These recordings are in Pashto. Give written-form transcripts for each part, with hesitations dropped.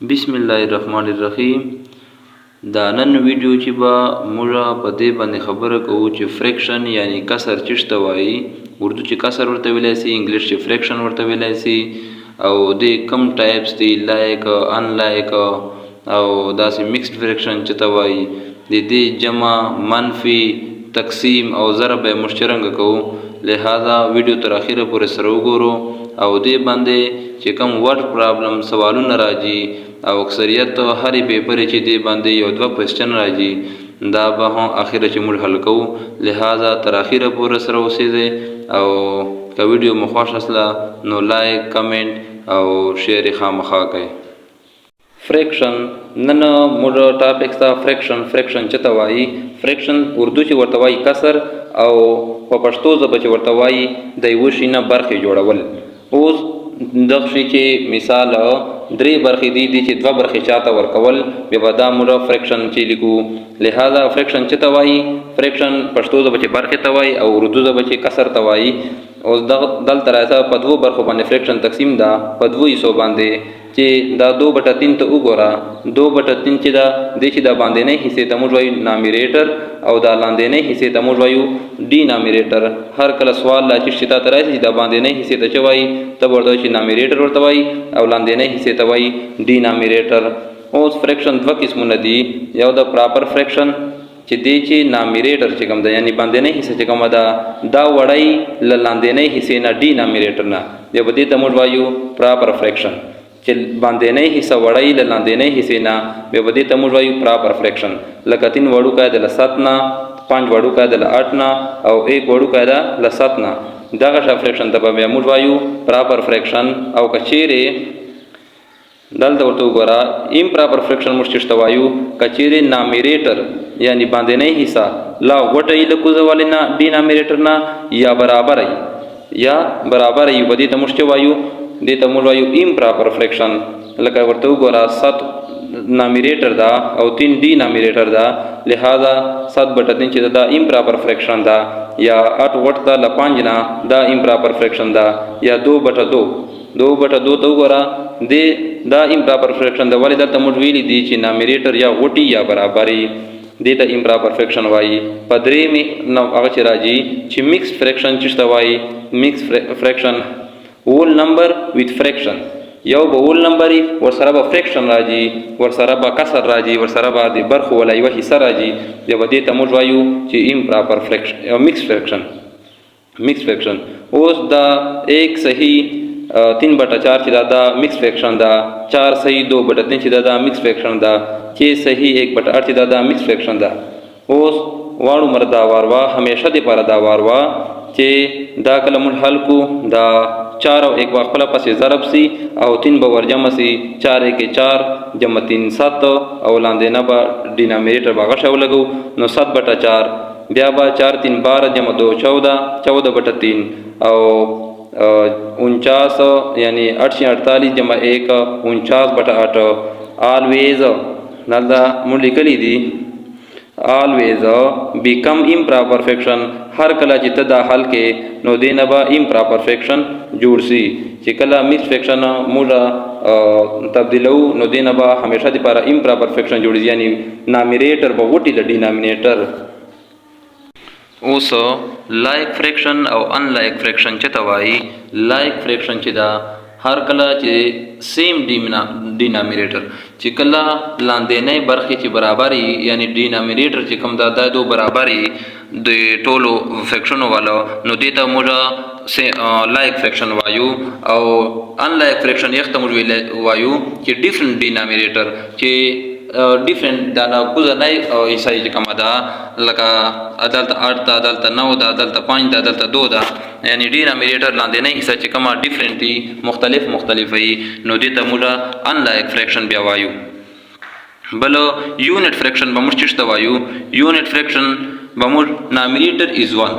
बिस्मिल्लाहिर्रहमानिर्रहीम। دا نن ویډیو چې با موږ په دې باندې خبره کوو چې فریکشن یعنی کسر چشته وایي. اردو چې کسر ورته ویلی سي، انګلیش چې فریکشن ورته ویلی سي، او د کم ټایپس دي لایک ان لایک او داسې مکسډ فریکشن چې ته وایي. د دې جمع منفي تقسیم او ضرب یې موږ چرنګه کوو. لہذا ویډیو تر اخره پورې سره وګورو او دې باندې چې کوم ورډ پرابلم سوالونه راځي او اکثریت هرې پیپر چې دې باندې یو دوه کوېسچن راځي دا به هم اخره چې موږ حل کوو. لہذا تر اخره پورې سره اوسېږئ او که ویډیو مو خوښ اسله نو لایک کمنټ او شیر یې خامخا کوئ. فریکشن نن موږ ټاپک تا فریکشن چې ته وایي. فریکشن اردو چې ورته وایي کسر او په پښتو ژبه چې ورته وایي د یوه شي نه برخې جوړول. اوس دغه شي چې مثال درې برخې دي چې دوه برخې چاته ورکول بیا به دا موږ فریکشن چې لیکو. لہذا فریکشن چې ته وایي فریکشن پښتو ژبه چې برخې ته وایي او اردو ژبه چې کسر ته وایي. اوس دلته راځه په دوو برخو باندې فریکشن تقسیم ده په دوو حصو باندې چې دا 2/3 ته وګوره. 2/3 چې دا دې چې دا باندې نه حصے ته موږ وایو نامیریټر او دا لاندې نه حصے ته موږ وایو ډي نامیریټر. هر کله سوال لا چې شتا ته راځي دا باندې نه حصے ته چوي ته ورته چې نامیریټر ورته وایي او لاندې نه حصے ته وایي ډي نامیریټر. اوس فریکشن دوه قسمونه دي. یو د پراپر فریکشن چې دی چې نامیریټر چې کوم ده یعنی باندې نه حصه چې کومه ده دا وړی له لاندې نه حصې نه ډي نامیریټر نه بیا به دې ته موږ وایو پراپر فریکشن. چې باندې نه حصه وړی له لاندې نه حصې نه بیا به دې ته موږ وایو پراپر فریکشن. لکه 3 وړوکی د له 7 نه، 5 وړوکی د له 8 نه او 1 وړوکی د له 7 نه. دغه شی فریکشن ته به بیا موږ وایو پراپر فریکشن. او که چیرې دلته ورته وګوره امپراپر فریکشن موږ چېرته وایو که چیرې نامیریټر یعنی باندې نه حصه لا غوټه له کوزه والې نه ډي نامیریټر نه یا برابر وي په دې ته موږ چې وایو دې ته موږ وایو امپراپر فریکشن. لکه ورته وګوره 7 نامیریټر ده او 3 ډي نامیریټر ده. لہذا 7/3 چې دا امپراپر فریکشن ده یا 8 وټ ده له 5 نه دا امپراپر فریکشن ده یا 2/2 ته وګوره دا امپراپر فریکشن ده. ولې دلته موږ ویلي دي چې نامیریټر یا غوټي یا برابري دې ته امپراپر فریکشن وایي. په درېیمې نو هغه چې راځي چې مکس فریکشن چې ته وایي مکس فریکشن هول نمبر ویت فریکشن. یو به هول نمبر ورسره به فریکشن راځي ورسره به کسر راځي ورسره به د برخو ولا یوه حصه راځي بیا به دې ته موږ وایو چې امپراپر فریکشن مکس فریکشن. اوس دا 1 صحیح 3/4 چې دا مکس فریکشن ده. 4 صحیح 2/3 چې دا مکس فریکشن ده. 6 صحیح 1/8 چې دا مکس فریکشن ده. اوس واړو مردا واروا همیشه د پر دا واروا چې دا کله موږ حل کو دا 4 او 1 خپل پسې ضرب سي او 3 به ورجمع سي. 4 1 4 جمع 3 7 او لاندې نه به ډینامیریټر به غشه ولګو نو 7/4 بیا به 4 3 12 جمع 2 14 14/3 او 49 یعنی 48 جمع 1 49/8. آلویز نلدا موږ لیکلی دي always become improper fraction. هر کله چې ته دا حل کې نو دې نه به امپراپر فریکشن جوړ سي. چې کله مکس فریکشن موږ تبدیلو نو دې نه به همیشه دپاره امپراپر فریکشن جوړېږي یعنی نامیریټر به غوټي له ډینامینیټر. اوس لایک فریکشن او ان لایک فریکشن چې ته وایي. لایک فریکشن چې دا هر کله چې سیم ډینامیریټر چې کله لاندېنۍ برخې چې برابري یعنی ډینامیریټر چې کوم دا دو برابري د ټولو فریکشنو والا نو دې ته موږ لایک فریکشن وایو. او ان لایک فریکشن یخ ته موږ وایو چې ډیفرنٹ ډینامیریټر چې ډیفرنٹ دا کوزه نه حصه چې کومه ده لکه عدالت 8 ده عدالت 9 ده عدالت 5 ده عدالت 2 ده یعنی ډینامیریټر لاندې نه حصه چې کومه ډیفرنٹ دي مختلف وي نو دې ته موږ ان لایک فریکشن بیا وایو. بل یونټ فریکشن به موږ چېرته وایو. یونټ فریکشن به موږ نامیریټر از 1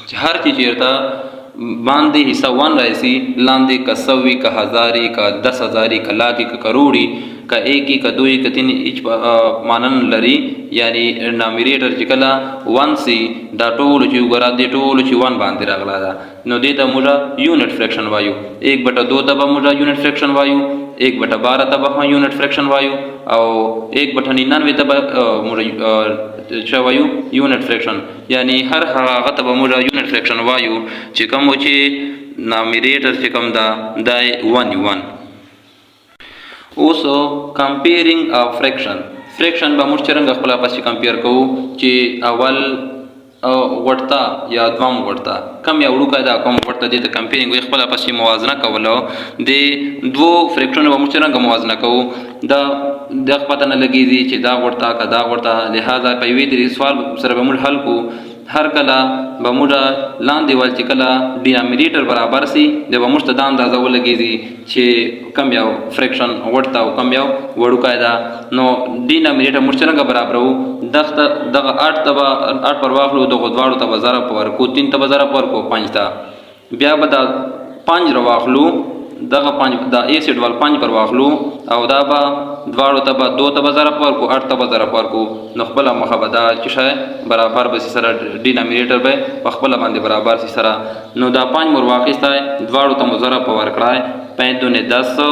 چې هر چیرته باندې حصہ 1 راشي لاندې کا 100 کا 1000 کا 10000 کا لاکھ کا کروڑی کا 1 کا 2 کا 3 اچ مانن لري یعنی نامیریټر چې کله 1 سي دا ټول چې وګورئ د ټول چې 1 باندې راغلا ده نو دې ته موږ یونټ فریکشن وایو. 1/2 ته به موږ یونټ فریکشن وایو. 1/12 ته به یونټ فریکشن وایو او 1/99 ته به موږ وایو یونټ فریکشن. یعنی هر هغه ته به موږ یونټ فریکشن وایو چې کوم چې نامریټر چې کوم دا 1 اوس کمپیرینګ اف فریکشن به موږ څنګه خپل پس کمپیر کوو چې اول غټتا یا دوام غټتا کم یا وړوکه دا کوم غټتا دې ته کمپیرینګ وي خپل پس موازنه کولو د دوه فریکشن به موږ څنګه موازنه کوو دا د پته نه لګیږي چې دا غټتا کدا غټتا لہذا په وی د سوال سره به موږ حل کو هر کله به موږ لاندې ول چې کله ډینامینیټر برابر سي د به موږ ته دا اندازه ولګیږي چې کم یو فریکشن غټتا او کم یو وړوکه دا نو ډینامینیټر موږ څنګه برابرو دغه 8 پر واخلو دغه دواړو ته ضرب ورکو 3 ته ضرب ورکو 5 ته بیا به دا 5 واخلو دغه 5 دا ا سیټ وال 5 پر واخلو او دا به دواړو ته 2 ته ضرب ورکو 8 ته ضرب ورکو نو خپل مخبدا چې شای برابر به سره ډینامینیټر به خپل باندې برابر سره نو دا 5 مر واخیسته دواړو ته ضرب ورکړای 5 دونه 10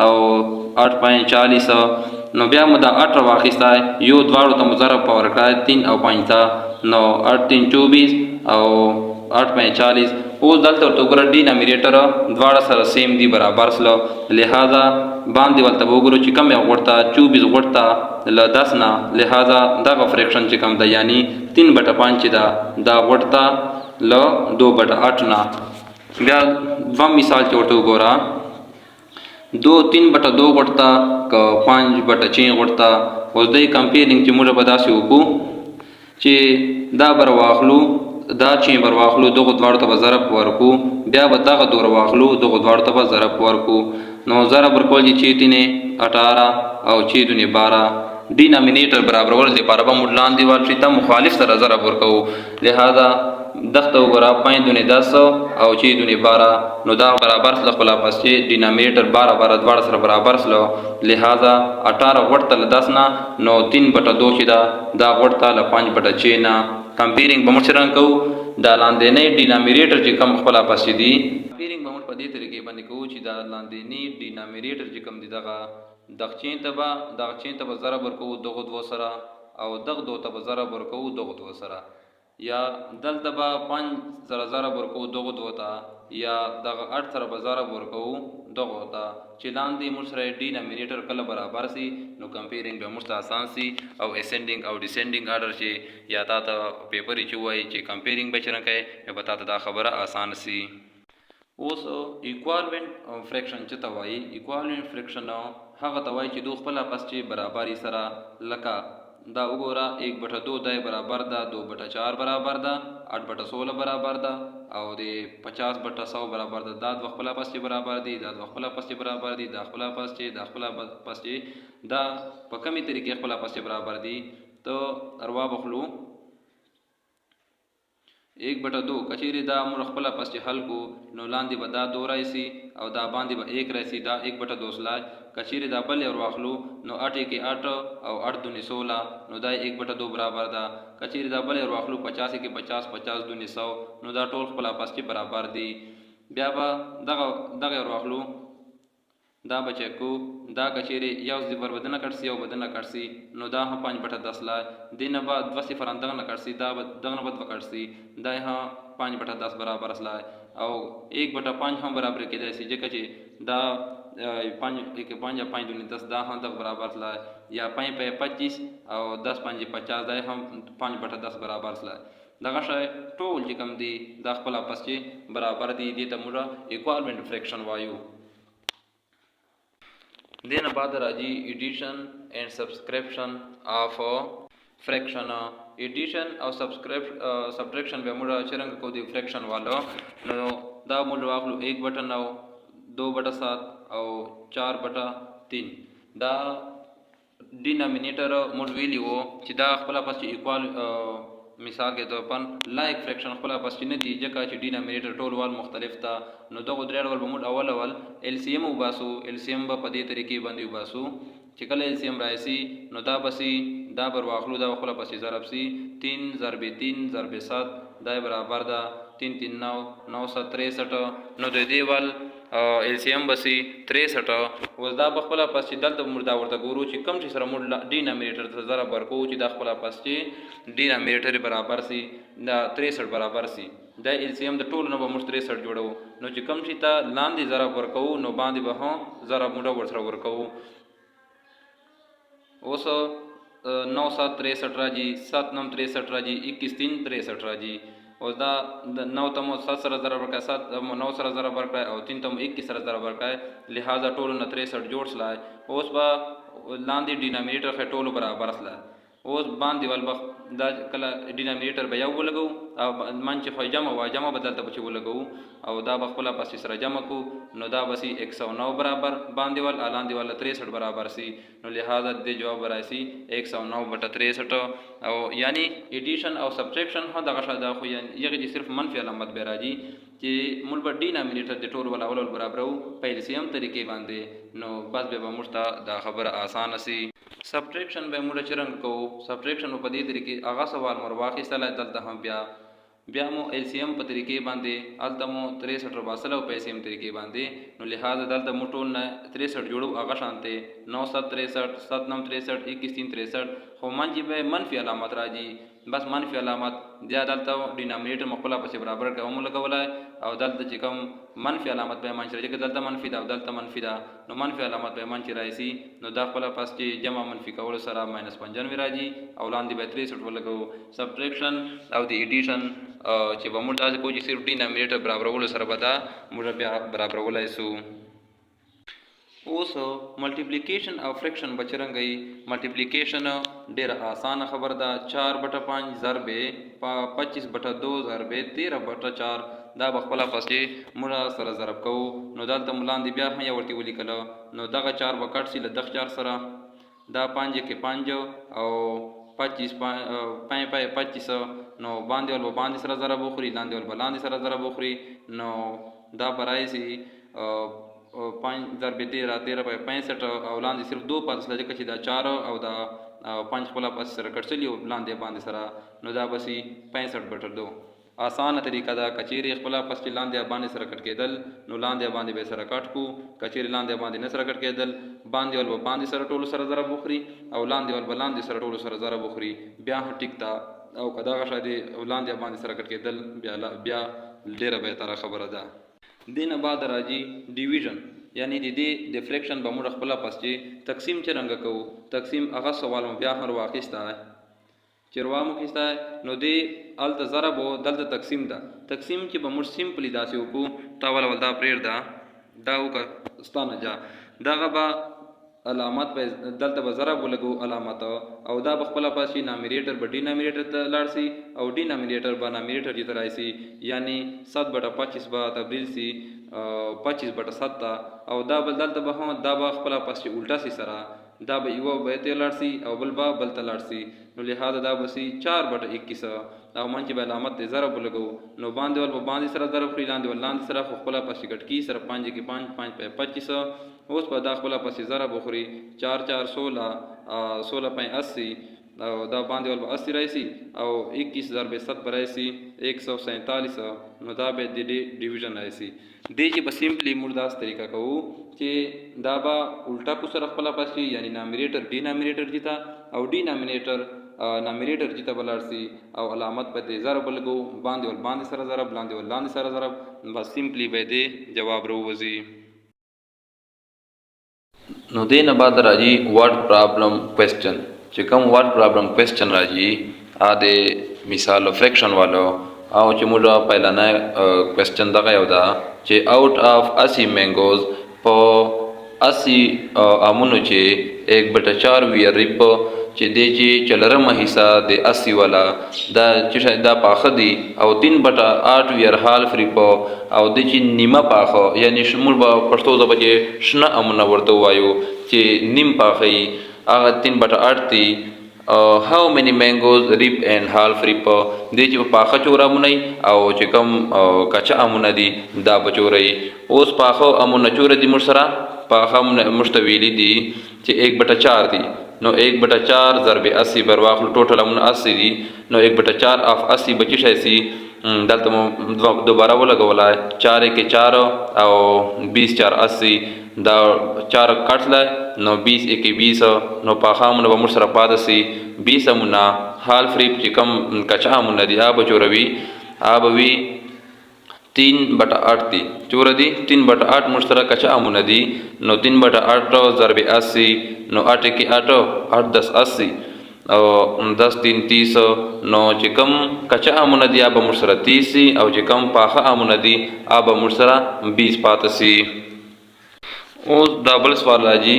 او 8 5 40 نو بیا مو دا 8 واخیسته یو دواړو ته ضرب ورکړای 3 او 5 ته نو 8 3 24 او 8 5 40 اوس دلته ورته ګور ډینامینیټر دواړه سره سیم دی برابر سره لہذا باندې ولته وګورو چې کم یو غړتا 24 غړتا ل 10 نه لہذا دا فریکشن چې کم ده یعنی 3/5 دا غړتا ل 2/8 نه بیا دوه مثال ورته وګورا 3/2 غړتا ک 5/6 غړتا اوس دې کمپیرینګ چې موږ په داسې وکړو چې دا بر واخلو دا چې بر واخلو دغه دواړو ته ضرب ورکو بیا به دغه دور واخلو دغه دواړو ته ضرب ورکو نو ضرب ورکول چې 18 او 12 ډینامینیټر برابر ور لپاره به موږ لاندې ورشي ته مخالف سره ضرب ورکو لہذا دغه وګرا 5 دونه 10 او 12 نو دا برابر سره خپل پس چې ډینامینیټر 12 دواړه سره برابر سره لہذا 18 غټ تل 10 نه نو 3/2 چې دا غټ تل 5/6 نه کمپیرینګ به موږ څنګه کوو دا لاندې نه ډینامینیټر چې کم خپل پس دي کمپیرینګ به موږ په دې طریقې باندې کوو چې دا لاندې نه ډینامینیټر چې کم دي دغه دغچین ته ضرب ورکوو دغه دو سره او دغه دو ته ضرب ورکوو دغه دو سره یا دلته به 5 سره ضرب ورکوو دغه دو ته یا دغه 8 سره ضرب ورکوو دغه ته چې لاندې موږ سره ډینامینیټر کله برابر سي نو کمپیرینګ به موږ آسان سي او اسندینګ او ډیسندینګ آرډر چې یا تا ته پیپر چې وای چې کمپیرینګ به څنګه کوي به تا ته دا خبره آسان سي. اوس ایکوالنٹ فریکشن چې توای ایکوالنٹ فریکشن هغه توای چې دوه خپل پس چې برابرۍ سره لکه دا وګوره 1/2 دای برابر ده 2/4 برابر ده 8/16 برابر ده او د 50/100 برابر ده دا د خپل پس چې برابر دي دا د خپل پس چې برابر دي دا خپل پس چې دا خپل پس چې دا په کومي طریقې خپل پس چې برابر دي ته اروا بخلو 1/2 کچېری دا موږ خپل پس چې حل کو نو لاندې به دا 2 راشي او دا باندې به 1 راشي دا 1/2 سلاج کچېری دا بل ور واخلو نو 8 کې 8 او 8 دونه 16 نو دا 1/2 برابر ده کچېری دا بل ور واخلو 50 کې 50 50 دونه 100 نو دا ټول خپل پس چې برابر دي بیا به دغه ور واخلو دا بچی کو دا کچېری یو صفر بدنه کټسي او بدنه کټسي نو دا 5/10 لا دینه بعد 2 صفر اندغه نه کټسي دا دغه بعد وکټسي دا 5/10 برابر اسلا او 1/5 هم برابر کېدای شي ځکه چې دا 5 دونه 10 دا هم د برابر اسلا یا 5/25 او 10/50 دا هم 5/10 برابر اسلا دغه شای ټول چې کوم دي دا خپل پس چې برابر دي دي ته موږ ایکوالمنٹ فریکشن وایو. دین بعد راځي ایډیشن اینڈ سبسکرپشن اف فریکشن ایډیشن او سبټریکشن به موږ چرنګ کو دی فریکشن والو نو دا موږ واخلو 1/9 2/7 او 4/3 دا ډینامینیټر موږ ویلیو چې دا خپل پس ایکوال مثال کے طور پر لائک فریکشن خپل پس نه دی ځکه چې ډینامینیټر ټول وال مختلف تا نو دغه درې ډول بمود اول ال سی ام وباسو ال سی ام په دې طریقې باندې وباسو چې کله ال سی ام راشي نو دا بسی دا بر واخلو دا خپل پس ضرب سی 3 ضرب 3 ضرب 7 دا برابر ده 3 3 9 963 نو د دې ول LCM بسی 63 اوس دا بخپله پس چې دلته موږ دا ورته ګورو چې کم چې سره موږ ډینامینیټر ته ضرب ورکوو چې دا خپله پس چې ډینامینیټر برابر سي دا 63 برابر سي دا LCM د ټولو نه به موږ 63 جوړو نو چې کم چې ته لاندې ضرب ورکوو نو باندې به هم ضرب موږ ورسره ورکوو. اوس 9 7 63 راځي 7 9 63 راځي 21 3 63 راځي. اوس دا 9 ته 7 سره ضرب ورکړه 7 9 سره ضرب ورکړه او 3 ته 21 سره ضرب ورکړه لہذا ټولو نه 63 جوړ سلای. اوس به لاندې ډینامینیټر خې ټولو برابر سلای. اوس باندې ول دا کله ډینامینیټر به یو ولګو او من چې خو جمع وا جمع بدلته به چې ولګو او دا بخپله پس سره جمع کو نو دا بسی 109 برابر باندې ول لاندې ول 63 برابر سی نو لہذا د جواب راشي 109/63 او یعنی ایډیشن او سبټریکشن هم دغه شاده خو یغه چې صرف منفي علامت به راځي چې مول به ډینامینیټر د ټول ول اول برابرو په LCM طریقې باندې نو بس به موږ دا خبره آسان سي. سبټریکشن به موږ چرنګ کوو سبټریکشن په دې طریقې هغه سوال مر واخیستل دلته هم بیا مو LCM په طریقې باندې الته مو 63 باسل او په LCM طریقې باندې نو لہذا دلته مو ټول نه 63 جوړو هغه شانته 9 7 63 7 9 63 21 3 63 خو منځ به منفي علامت راځي بس منفي علامت بیا دلته ډینامینیټر مخپله پسې برابر کوم لګولای او دلته چې کوم منفي علامت به منځ راځي دلته منفي دا دلته منفي دا نو منفي علامت به منځ راځي نو دا خپل پس چې جمع منفي کول سره -95 راځي او لاندې به 63 ولګو. سبټریکشن او د ایډیشن چې به موږ تاسو کوی چې صرف ډینامینیټر برابرولو سره به دا موږ بیا برابرولای سو. اوس ملټیپلیکیشن او فریکشن بچرنګي ملټیپلیکیشن ډیر آسان خبر ده 4/5 ضرب 25/2 ضرب 13/4 دا بخپله پسې موږ سره ضرب کوو نو دلته ملاندې بیا هم یو ورته ولیکل نو دغه 4 وکټ سی له دغه 4 سره دا 5 کې 5 او 25 25 نو باندې ول باندې سره ضرب وخوري لاندې ول باندې سره ضرب وخوري نو دا برای سي 5 ضرب 13 په 65 او لاندې صرف 2 پاتې لږه چې دا 4 او دا 5 خپل پاتې سره کټسلی او لاندې باندې سره نو دا بسی 65/2 آسان طریقه دا کچيري خپل پاتې لاندې باندې سره کټ کېدل نو لاندې باندې به سره کټ کو کچيري لاندې باندې نه سره کټ کېدل باندې ول باندې سره ټولو سره ضرب وخوري او لاندې ول باندې سره ټولو سره ضرب وخوري بیا ټیک تا او کدا غشا دي لاندې باندې سره کټ کېدل بیا ډیره به تر خبره ده. دینه بعد راځي ډیویژن یعنی د دې د فریکشن به موږ خپل پسې تقسیم چرنګ کوو تقسیم هغه سوال بیا هر واقعسته چروا مو کیسته نو دې ال ضرب او دلته تقسیم ده تقسیم چې به موږ سیمپلی داسې وکړو تا ول دا پریر دا وک ستانه جا دغه به علامت په دلته به ضرب ولګو علامت او دا بخپل پاسي نامینیټر به ډینامینیټر ته لاړ سي او ډینامینیټر به نامینیټر چې ترای سي یعنی 7/25 به تبدیل سي 25/7 او دا بل دلته به هم دا به خپل پاسي الټا سي سره دا به یو به ته لاړ سي او بل به بل ته لاړ سي نو لہذا دا به سي 4/21 او من چې به علامت ته ضرب ولګو نو باندې ول باندې سره ضرب خوري لاندې ول لاندې سره خپل پاسي کټ کی سره 5 کې 5 5 په 25 اوس په داخله پسې ضرب وخوري 4 4 16 16 په 80 او دا باندې ول 80 راځي او 21 ضرب 7 راځي 147 نو دا به د ډیویژن راځي د چې په سیمپلی مرداس طریقه کوو چې دا به الټا کو سره خپل پسې یعنی نامینیټر ډینامینیټر جتا او ډینامینیټر نامینیټر جتا بلارسي او علامت په دې ضرب لګو باندې ول باندې سره ضرب لاندې ول لاندې سره ضرب بس سیمپلی به دې جواب راوځي. نو دینه بعد راځي ورډ پرابلم کوېسچن چې کوم ورډ پرابلم کوېسچن راځي ا د مثال فریکشن والو او چې موږ पहिला نه کوېسچن دغه یو دا چې आउट اف 80 مینګوز په 80 امونو چې 1/4 ویریپ چې د چې چلرمه حصہ د 80 والا دا چې دا پاخه دي او 3/8 ویر حال فریپ او د چې نیمه پاخه یعنی شمول په پښتو ژبه کې شنه امونه ورته وایو چې نیم پاخه هغه 3/8 دي how many mangoes rip and half rip د چې پاخه چورامونه او چې کوم کچا امونه دي دا بچوري اوس پاخه امونه چور دي مرسره پاخه مشتویلی دي چې 1/4 دي نو 1/4 ضرب 80 بر واخلو ټوټل امونه 80 دي نو 1/4 اف 80 بچی شي دلته مو دوباره ولګولای 4 کې 4 او 20 4 80 دا 4 کټلای نو 20 کې 20 نو پاخامونه به مر سره پاده سي 20 امونه حال فریب چې کم کچا امونه دی آب جوړوي آبوي 3/8 دی چور دی 3/8 مر سره کچا امونه دی نو 3/8 ضرب 80 نو 8 کې 8 8 10 80 او 10 3 30 نو چې کم کچا امونه دی آب مر سره 30 او چې کم پاخه امونه دی آب مر سره 20 پاته سي. اوس ډبل سوال راځي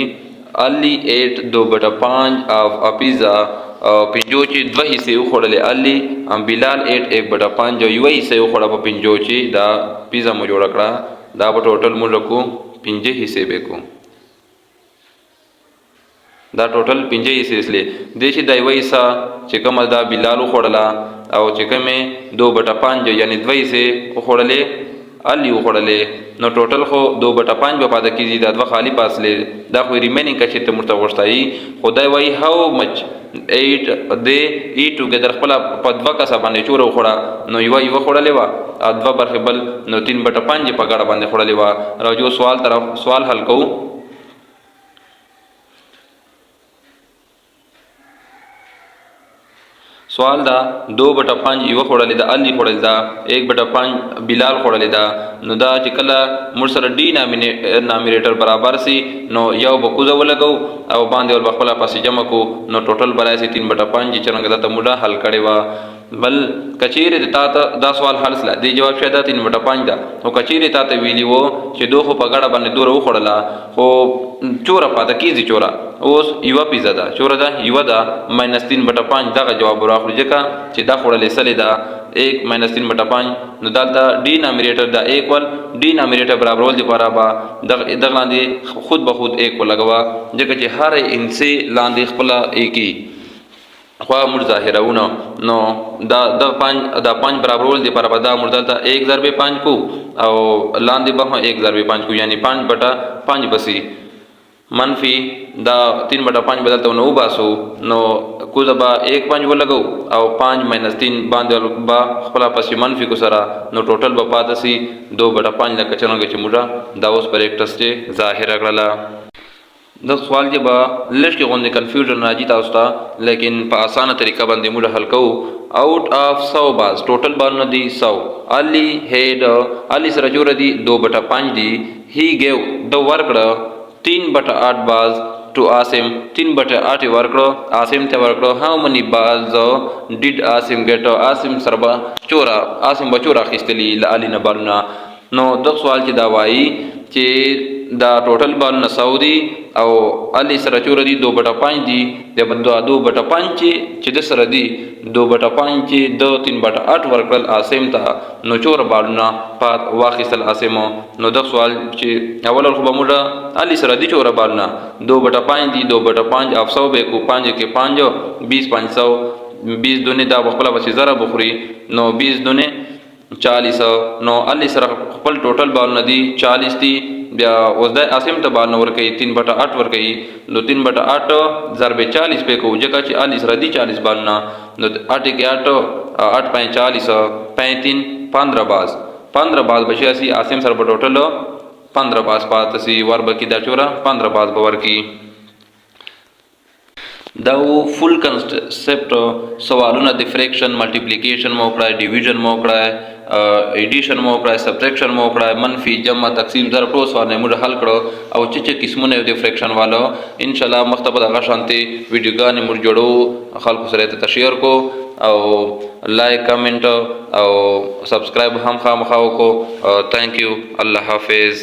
الی 8 2/5 of a pizza پنځو چې دوه حصے وخوړلې الی بلال 8 1/5 یو حصے وخوړه په پنځو چې دا پیزا مو جوړ کړه دا په ټوټل مو رکو 5 حصے به کو دا ټوټل 5 حصے اسلې د چې دا یو حصہ چې کوم دا بلال وخوړلا او چې کومه 2/5 یعنی دوه حصے وخوړلې الی وخوړلې نو ټوټل خو 2/5 په پاده کیږي دا دوه خالی پاسلې دا خو ریمینینګ کچې ته مرته ورشتای خدای وای هاو مچ 8 د ای ټوګیدر خپل په دوه کسه باندې چور وخوړه نو یو وخوړلې وا دوه برخه بل نو 3/5 په ګړه باندې خوړلې وا راجو سوال حل کوو. سوال دا 2/5 یو خوړلې دا الی خوړل دا 1/5 بلال خوړلې دا نو دا چې کله مر سره ډینامینیټر برابر سي نو یو بکوزه ولګو او باندې ول خپل پاسې جمع کو نو ټوټل برای سي 3/5 چې څنګه دا موډه حل کړي وا بل کچېره د تا دا سوال حل سلا دی جواب شاید 3/5 دا او کچېره تا ته ویلی وو چې دوه په غړه باندې دوه وخوړلا خو چوره پاته کیږي چوره اوس یو پیزا دا چوره دا یو دا -3/5 دا جواب راخړي ځکه چې دا خوړلې سلی دا 1 -3/5 نو دا ډینامینیټر دا 1 ول ډینامینیټر برابر ول دی برابر د لاندې خود به خود 1 لګوا ځکه چې هر انسي لاندې خپل 1 خو مر ظاهرونه نو دا 5 برابر ول دی برابر دا مر دا 1 ضرب 5 کو او لاندې به 1 ضرب 5 کو یعنی 5/5 بسی منفی دا 3/5 بدلته نو باسو نو کو زبا 1/5 ولګو او 5 - 3 باندې با خپل پسې منفی کو سره نو ټوټل به پاتې سي 2/5 لکه څنګه چې موږ دا اوس پر یک ټسټ ظاهر کړلا. د سوال کې با لږ کې غونډه کنفیوژن راځي تاسو ته لیکن په اسانه طریقه باندې موږ حل کوو. آؤٹ آف 100 باز ټوټل باندې دی 100 الی هډ الی سره جوړ دی 2/5 دی هی ګیو د ورکړه 3/8 باز ټو آسم 3/8 ورکړو آسم ته ورکړو هاو منی باز ډیډ آسم ګټ آسم سربا چورا آسم بچورا خستلی لالی نه بارنا نو د سوال چې دا وایي چې دا ټوټل باندې سعودي او الی سره چور دی 2/5 دی د 2/5 چې د سره دی 2/5 چې د 3/8 ورکړل آسم ته نو چور باندې پات واخیستل آسم نو د سوال چې اول خو به موږ الی سره دی چور باندې 2/5 دی 2/5 اف 100 به کو 5 کې 5 20 500 20 دونه دا خپل وسې زره بخوري نو 20 دونه 40 نو الی سره خپل ټوټل باندې دی 40 دی بیا اوس د اسیم ته باندې ور کوي 3/8 ور کوي نو 3/8 ضرب 40 په کو ځکه چې الی سره دی 40 باندې نو 8 کې 8 8 40 35 15 باز بچي اسی اسیم سره په ټوټل 15 باز پات سی ور بکی دا چورا 15 باز باور کی دا فل کنسپټ سوالونه د فریکشن ملټیپلیکیشن مو کړای ډیویژن مو کړای ایډیشن مو کړای سبټریکشن مو کړای منفی جمع تقسیم ضرب ټول سوالونه موږ حل کړو او چې قسمونه د فریکشن والو ان شاء الله مختبه دغه شانتي ویډیوګانې موږ جوړو خلکو سره ته شیر کو او لایک کمنټ او سبسکرایب هم خامخا وکړو. ثانک یو الله حافظ.